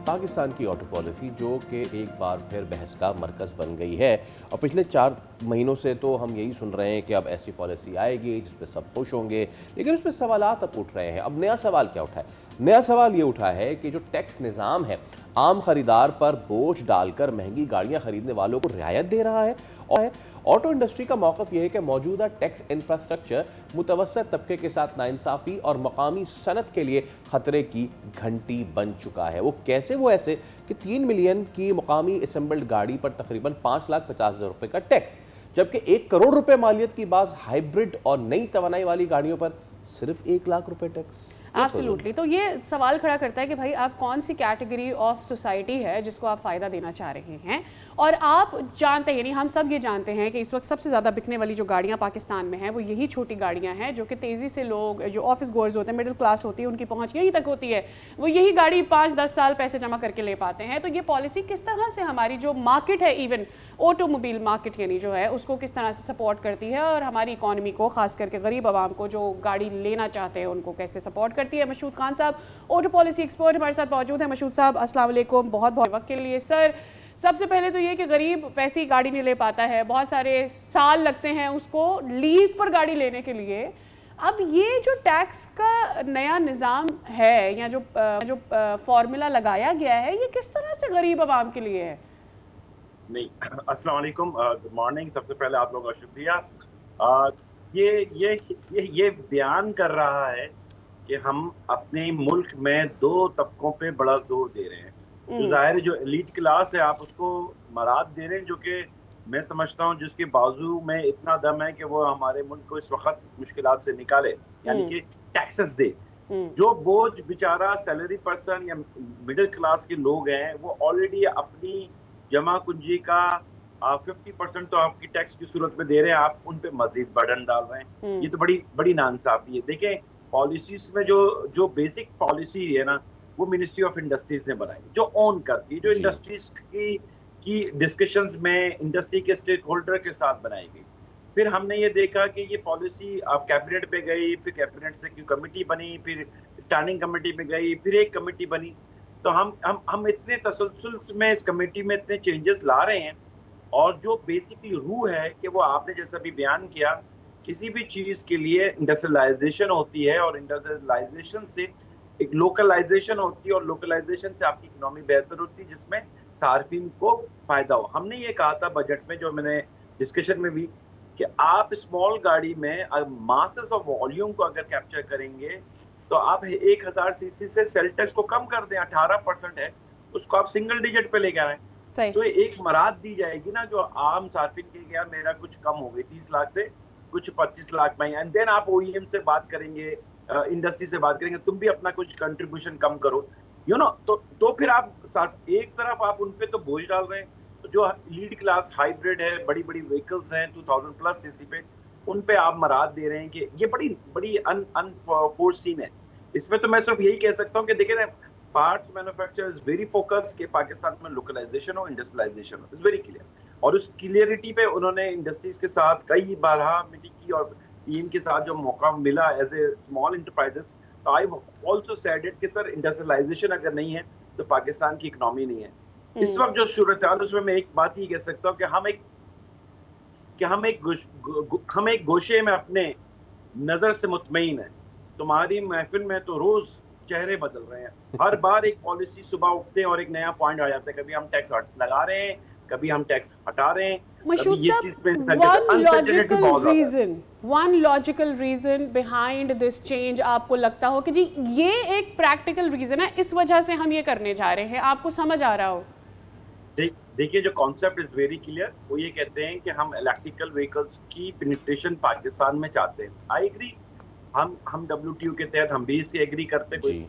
पाकिस्तान की auto policy जो कि एक बार फिर बहस का मरकज़ बन गई है और पिछले 4 महीनों से तो हम यही सुन रहे हैं कि अब ऐसी पॉलिसी आएगी जिस पर सब खुश होंगे, लेकिन उसमें सवालात अब उठ रहे हैं। अब नया सवाल क्या उठा है? नया सवाल ये उठा है कि जो टैक्स निज़ाम है आम खरीदार पर बोझ डालकर महंगी गाड़ियां खरीदने वालों को रियायत दे रहा है। और ऑटो इंडस्ट्री का मौक़िफ़ यह है कि मौजूदा टैक्स इंफ्रास्ट्रक्चर मुतवस्सित तबके के साथ नाइंसाफ़ी और मकामी सनत के लिए ख़तरे की घंटी बन चुका है। वो कैसे? वो ऐसे कि 3 मिलियन की मकामी असेंबल्ड गाड़ी पर तकरीबन 5,50,000 रुपये का टैक्स, जबकि 1 करोड़ रुपए मालियत की बाज़ हाइब्रिड और नई तवानाई वाली गाड़ियों पर सिर्फ 1 लाख रुपए टैक्स। एब्सोल्युटली। तो ये सवाल खड़ा करता है कि भाई आप कौन सी कैटेगरी ऑफ सोसाइटी है जिसको आप फ़ायदा देना चाह रहे हैं। और आप जानते हैं, यानी हम सब ये जानते हैं कि इस वक्त सबसे ज़्यादा बिकने वाली जो गाड़ियाँ पाकिस्तान में हैं वो यही छोटी गाड़ियाँ हैं जो कि तेज़ी से लोग जो ऑफिस गोअर्स होते हैं, मिडिल क्लास होती है, उनकी पहुँच यहीं तक होती है, वो यही गाड़ी 5-10 साल पैसे जमा करके ले पाते हैं। तो ये पॉलिसी किस तरह से हमारी जो मार्केट है, इवन ऑटोमोबाइल मार्केट यानी जो है, उसको किस तरह से सपोर्ट करती है और हमारी इकॉनमी को, खास करके गरीब आवाम को जो गाड़ी लेना चाहते हैं उनको कैसे सपोर्ट करती है। मशहूद खान साहब ऑटो पॉलिसी एक्सपर्ट हमारे साथ मौजूद है। मशहूद साहब अस्सलाम वालेकुम, बहुत बहुत वक्त के लिए। सर, सबसे पहले तो ये कि गरीब वैसी गाड़ी नहीं ले पाता है, बहुत सारे साल लगते हैं उसको लीज पर गाड़ी लेने के लिए। अब ये जो टैक्स का नया निज़ाम है या जो फॉर्मूला लगाया गया है, ये किस तरह से गरीब आवाम के लिए है? नहीं, अस्सलाम वालेकुम, गुड मॉर्निंग। सबसे पहले आप लोगों का शुक्रिया। अ, ये बयान कर रहा है कि हम अपने मुल्क में 2 तबकों पे बड़ा जोर दे रहे हैं। जो ज़ाहिर है, जो एलीट क्लास है, आप उसको मराद दे रहे हैं, जो कि मैं समझता हूँ जिसके बाजू में इतना दम है कि वो हमारे मुल्क को इस वक़्त मुश्किलात से निकाले, यानी कि टैक्सेस दे। जो बोझ बेचारा सैलरी पर्सन या मिडिल क्लास के लोग हैं, वो ऑलरेडी अपनी जमा पूंजी का 50% तो आपकी टैक्स की सूरत में दे रहे हैं, आप उन पे मजीद बर्डन डाल रहे हैं। ये तो बड़ी बड़ी नाइंसाफी है। देखें, पॉलिसीज में जो जो बेसिक पॉलिसी है ना, वो मिनिस्ट्री ऑफ इंडस्ट्रीज ने बनाई, जो ओन करती है, जो जी। इंडस्ट्रीज की डिस्कशंस में इंडस्ट्री के स्टेक होल्डर के साथ बनाई गई। फिर हमने ये देखा कि ये पॉलिसी अब कैबिनेट पे गई, फिर कैबिनेट से क्यों कमेटी बनी, फिर स्टैंडिंग कमेटी में गई, फिर एक कमेटी बनी। तो हम इतने तसलसल में इस कमेटी में इतने चेंजेस ला रहे हैं, और जो बेसिकली रूह है कि वो आपने जैसा भी बयान किया, किसी भी चीज़ के लिए इंडस्ट्रियलाइजेशन होती है, और इंडस्ट्रियलाइजेशन से एक लोकलाइजेशन होती है, और लोकलाइजेशन से आपकी इकोनॉमी बेहतर होती है, जिसमें सार्फिन को फ़ायदा हो। हमने ये कहा था बजट में, जो मैंने डिस्कशन में भी, कि आप स्मॉल गाड़ी में मासेस ऑफ वॉल्यूम को अगर कैप्चर करेंगे, तो आप 1000 सीसी से सेल टैक्स को कम कर दें, 18% है, उसको आप सिंगल डिजिट पे लेके आए। सही। तो एक मराद दी जाएगी ना, जो आम सार्फिन के, यार मेरा कुछ कम हो गई 30 लाख से कुछ 25 लाख में, एंड देन आप ओईएम से बात करेंगे, इंडस्ट्री से बात करेंगे, तुम भी अपना कुछ कंट्रीब्यूशन कम करो, तो फिर आप एक तरफ आप उन पे तो बोझ डाल रहे हैं, तो जो लीड क्लास हाइब्रिड है, बड़ी बड़ी व्हीकल्स हैं 2000 प्लस सीसी पे, उन पे आप मराद दे रहे हैं कि ये बड़ी बड़ी अनफोर्सीन है। इसमें तो मैं सिर्फ यही कह सकता हूँ कि देखिए ना, parts manufacture is very focus कि पाकिस्तान में लोकलाइजेशन हो, इंडस्ट्रियलाइजेशन हो, इज वेरी क्लियर। और उस क्लियरिटी पे उन्होंने इंडस्ट्रीज के साथ कई बार मीटिंग की, और टीम के साथ जो मौका मिला एज ए स्मॉल इंटरप्राइजेस, तो आई ऑल्सो सेड इट कि सर, इंडस्ट्रियलाइजेशन अगर नहीं है तो पाकिस्तान की इकोनॉमी नहीं है। इस वक्त जो सूरत हाल, उसमें मैं एक बात ही कह सकता हूँ कि हम एक गोशे में अपने नजर से मुतमईन है। तुम्हारी महफिल में तो रोज चेहरे बदल रहे हैं। हर बार एक पॉलिसी, सुबह उठते हैं और एक नया पॉइंट आ जाता है। कभी हम टैक्स लगा रहे हैं, कभी हम टैक्स हटा रहे हैं, कभी मशहूद ये साहब, चीज पे अनसर्टेनिटी बहुत ज्यादा है। One logical reason behind this change आपको लगता हो कि जी ये एक प्रैक्टिकल रीजन है, इस वजह से हम ये करने जा रहे हैं, आपको समझ आ रहा हो? देखिए, जो कॉन्सेप्ट इज वेरी क्लियर। वो ये कहते हैं कि हम इलेक्ट्रिकल व्हीकल्स की पेनिट्रेशन पाकिस्तान में चाहते हैं। आई एग्री, हम डब्ल्यूटीओ के तहत हम भी इससे एग्री करते, कोई जी।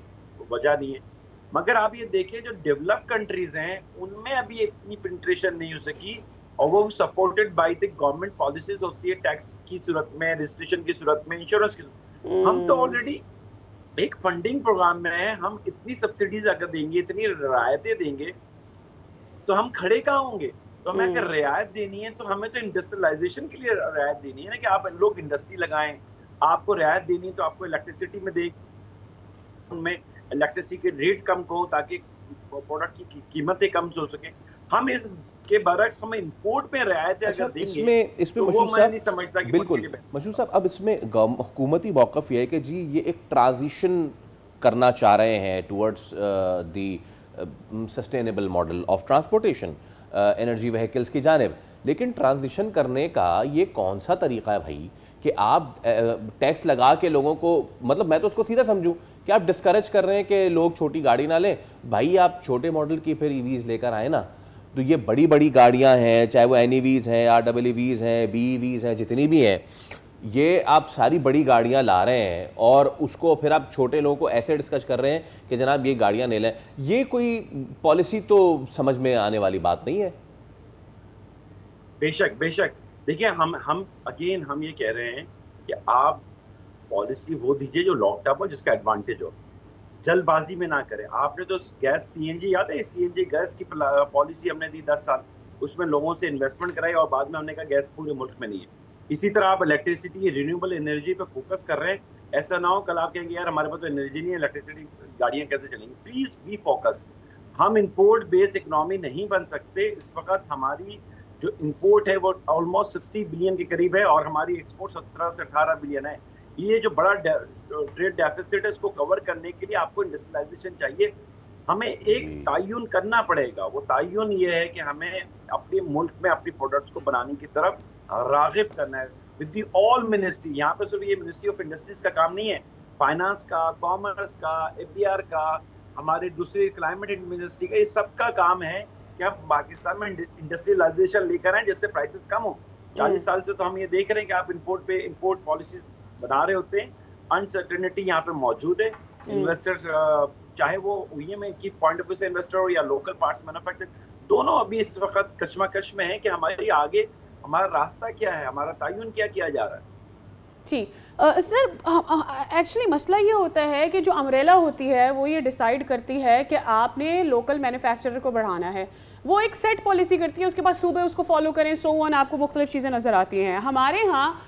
वजह नहीं है। मगर आप ये देखिए, जो डेवलप कंट्रीज हैं उनमें अभी इतनी पेनिट्रेशन नहीं हो सकी, और वो supported by the government policies होती है, टैक्स की सूरत में, रजिस्ट्रेशन की सूरत में, इंश्योरेंस की सूरत में। हम तो ऑलरेडी एक फंडिंग प्रोग्राम में है। हम इतनी सब्सिडीज अगर देंगे, इतनी रियायतें देंगे, तो हम खड़े कहाँ होंगे? तो हमें अगर रियायत देनी है, तो हमें तो इंडस्ट्रियलाइजेशन के लिए रियायत देनी है ना, कि आप लोग इंडस्ट्री लगाएं। आपको रियायत देनी है तो आपको इलेक्ट्रिसिटी में उनमें इलेक्ट्रिसिटी के रेट कम करो, ताकि प्रोडक्ट की कीमतें कम हो सके। हम इस के बरक्स हम इंपोर्ट में रियायतें अच्छा, अगर देंगे इसमें तो वो मशहूर मैं साहब, नहीं समझता कि बिल्कुल मुल्क के लिए मशहूर साहब, अब इसमें हुकूमती मौक़िफ़ ये है कि जी ये एक ट्रांजिशन करना चाह रहे हैं towards the sustainable model of transportation, energy vehicles की जानिब। लेकिन ट्रांजिशन करने का ये कौन सा तरीका है भाई कि आप टैक्स लगा के लोगों को, मतलब मैं तो उसको सीधा समझूं कि आप डिस्करेज कर रहे हैं कि लोग छोटी गाड़ी ना लें। भाई आप छोटे मॉडल की फिर ईवीज़ लेकर आए ना, तो ये बड़ी बड़ी गाड़ियां हैं, चाहे वो एनईवीज़ हैं, आरडब्ल्यूवीज़ हैं, बीईवीज़ हैं, जितनी भी हैं, ये आप सारी बड़ी गाड़ियां ला रहे हैं और उसको फिर आप छोटे लोगों को ऐसे डिस्कस कर रहे हैं कि जनाब ये गाड़ियां ले लें। ये कोई पॉलिसी तो समझ में आने वाली बात नहीं है। बेशक बेशक। देखिए हम ये कह रहे हैं कि आप पॉलिसी वो दीजिए जो लॉन्ग टर्म हो, जिसका एडवांटेज हो, जल्दबाजी में ना करें। आपने तो गैस सीएनजी, याद है सीएनजी गैस की पॉलिसी हमने दी 10 साल, उसमें लोगों से इन्वेस्टमेंट कराई और बाद में हमने कहा गैस पूरे मुल्क में नहीं है। इसी तरह आप इलेक्ट्रिसिटी, रिन्यूएबल एनर्जी पे फोकस कर रहे हैं। ऐसा ना हो कल आप कहेंगे यार हमारे पास तो एनर्जी नहीं है, इलेक्ट्रिसिटी गाड़ियां कैसे चलेंगी। Please be focus. हम इंपोर्ट बेस्ड इकोनॉमी नहीं बन सकते। इस वक्त हमारी जो इंपोर्ट है वो ऑलमोस्ट 60 बिलियन के करीब है और हमारी एक्सपोर्ट 17 से 18 बिलियन है। ये जो बड़ा ट्रेड डेफिसिट है, इसको कवर करने के लिए आपको इंडस्ट्रियलाइजेशन चाहिए। हमें एक तायुन करना पड़ेगा। वो तायुन ये है कि हमें अपने मुल्क में अपनी प्रोडक्ट्स को बनाने की तरफ रागिब करना है विद दी ऑल मिनिस्ट्री। यहाँ पे सिर्फ ये मिनिस्ट्री ऑफ इंडस्ट्रीज का काम नहीं है, फाइनेंस का, कॉमर्स का, एफडीआर का, हमारे दूसरे क्लाइमेट मिनिस्ट्री का, ये सबका काम है कि हम पाकिस्तान में इंडस्ट्रियलाइजेशन लेकर आए जिससे प्राइसेस कम हो। 40 साल से तो हम ये देख रहे हैं कि आप इंपोर्ट पॉलिसीज बना रहे होते हैं। अनसर्टेनिटी यहाँ पे मौजूद है। इन्वेस्टर्स, चाहे वो ओईएम की पॉइंट ऑफ व्यू से इन्वेस्टर हो या लोकल पार्ट्स मैन्युफैक्चर, दोनों अभी इस वक्त कश्मकश में है कि हमारी आगे हमारा रास्ता क्या है, हमारा तायुन क्या किया जा रहा है। ठीक सर, एक्चुअली मसला ये होता है कि जो अम्ब्रेला होती है वो ये डिसाइड करती है कि आपने लोकल मैन्युफैक्चरर को बढ़ाना है। वो एक सेट पॉलिसी करती है, उसके बाद सूबे उसको फॉलो करें, सो ऑन, आपको मुख्तलिफ चीज़ें नज़र आती हैं। हमारे यहाँ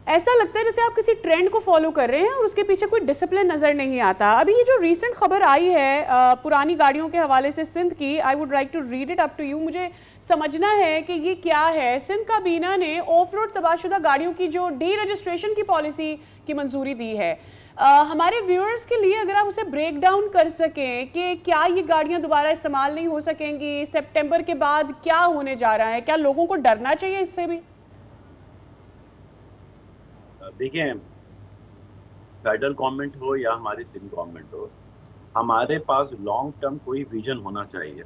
ऐसा लगता है जैसे आप किसी ट्रेंड को फॉलो कर रहे हैं और उसके पीछे कोई डिसिप्लिन नज़र नहीं आता। अभी ये जो रीसेंट खबर आई है पुरानी गाड़ियों के हवाले से सिंध की, I would like to read it up to you. मुझे समझना है कि ये क्या है। सिंध काबीना ने ऑफ रोड तबाहशुदा गाड़ियों की जो डी रजिस्ट्रेशन की पॉलिसी की मंजूरी दी है। हमारे व्यूअर्स के लिए अगर आप उसे ब्रेक डाउन कर सकें कि क्या ये गाड़ियाँ दोबारा इस्तेमाल नहीं हो सकेंगी, सितंबर के बाद क्या होने जा रहा है, क्या लोगों को डरना चाहिए इससे भी? देखिए, फेडरल गवर्नमेंट हो या हमारी सिंध गवर्नमेंट हो, हमारे पास लॉन्ग टर्म कोई विजन होना चाहिए।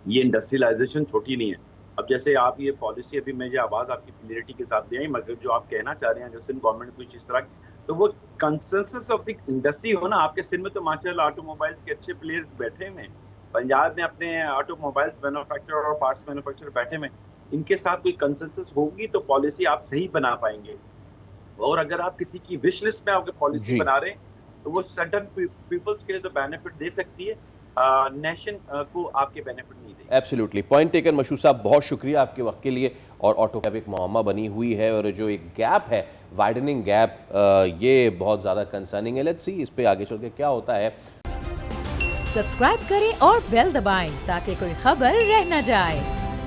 ये इंडस्ट्रियलाइजेशन छोटी नहीं है। अब जैसे आप ये पॉलिसी, अभी मुझे आवाज़ आपकी क्लियरिटी के साथ दी, मगर जो आप कहना चाह रहे हैं अगर सिंध गवर्नमेंट कुछ इस तरह, तो वो कंसेंसस ऑफ द इंडस्ट्री हो ना। आपके सिंध में तो माशाल्लाह ऑटोमोबाइल्स के अच्छे प्लेयर्स बैठे हुए हैं। पंजाब में अपने ऑटोमोबाइल्स मैन्युफैक्चरर और पार्ट्स मैन्युफैक्चरर बैठे हुए हैं। इनके साथ कोई कंसेंसस होगी तो पॉलिसी आप सही बना पाएंगे। और अगर आप किसी की विश लिस्ट में आपके पॉलिसी बना रहे हैं तो वो सर्टेन पीपल्स के लिए तो बेनिफिट दे सकती है, नेशन को आपके बेनिफिट नहीं देगी। एब्सोल्युटली, पॉइंट टेकन मशहूर साहब, बहुत शुक्रिया आपके वक्त के लिए। और ऑटो कैब एक मुअम्मा बनी हुई है और जो एक गैप है, वाइडनिंग गैप, ये बहुत ज़्यादा कंसर्निंग है। लेट्स सी इस पे आगे चल के क्या होता है। सब्सक्राइब करें और बेल दबाएं ताकि कोई खबर रह न जाए।